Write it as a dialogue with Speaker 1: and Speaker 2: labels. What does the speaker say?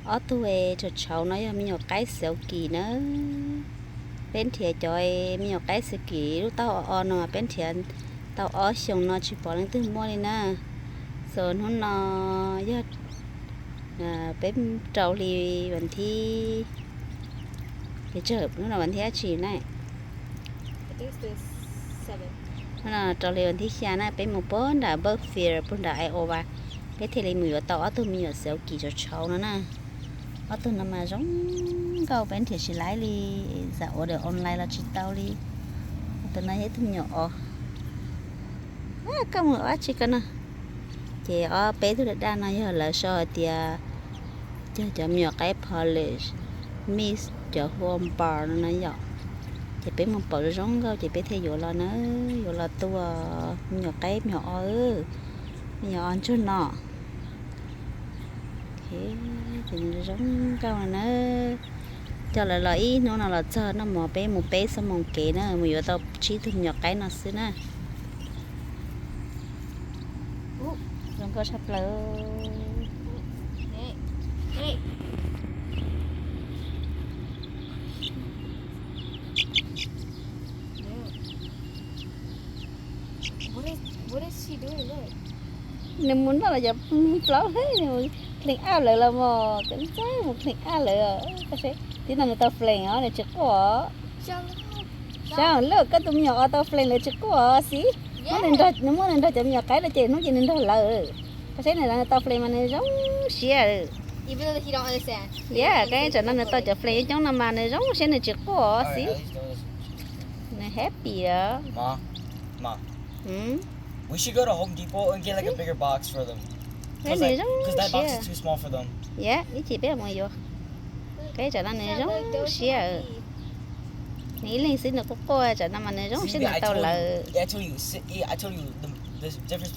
Speaker 1: ở tuổi cho cháu nói mình nhiều cái xéo kỳ nữa bên thiệt cho mình nhiều cái xéo kỳ lúc tao ở nó bên thiệt tao ở xong nó chỉ bỏ lên từ mua đi nè rồi nó giờ bên trâu thìวันที่để chở nó làวันที่chỉ này nó là trâu thìวันที่xa này bên một bốn đã bớt phiền bốn đã ai over bên thì lấy mười tao ở tôi mình nhiều xéo kỳ cho cháu nữa nè ở tôi nằm mà giống câu bên thì chỉ lái đi dạo được online là chỉ tao đi tôi nói hết thằng nhỏ không ở chỉ cần à thì ở bé tôi đã nói giờ là sao thì cho nhiều cái polish miss cho hôm bò nó nói vậy thì bé một bò giống câu thì bé thấy vô là nó vô là tôi nhiều cái nhỏ nhỏ ăn chút nọ thì nó giống câu là nó cho là lợi nó là cho nó một bé xong một kế nữa mình vừa tao chỉ thêm nhỏ cái nó xí nè không có sắp lỡ
Speaker 2: What is she doing? Look.
Speaker 1: nên muốn là giờ lỡ hết rồi liền ao lại là một cái trái một liền ao lại cái gì tí nào người ta phèn á này chắc quá sao lỡ cái tụi nhỏ tao phèn lại chắc quá xí nó nên ra chậm nhỏ cái là chị nó chỉ nên ra lỡ cái này là tao phèn mà này giống xí à
Speaker 2: Even though he don't understand.
Speaker 1: yeah cái cho nên là tao chụp phèn trong năm mà này giống xí này chắc quá xí này happy á
Speaker 3: Ma.
Speaker 1: ừ
Speaker 3: We should go to Home Depot and get like a bigger box for them.
Speaker 1: cái này giống
Speaker 3: Because that box
Speaker 1: xí
Speaker 3: is too small for them.
Speaker 1: yeah ý chị biết mà vô cái cho nên này giống xí à nghĩ lên xin được có coi cho nên mà này giống xí là tao lỡ
Speaker 3: Yeah, I told you. I told you the difference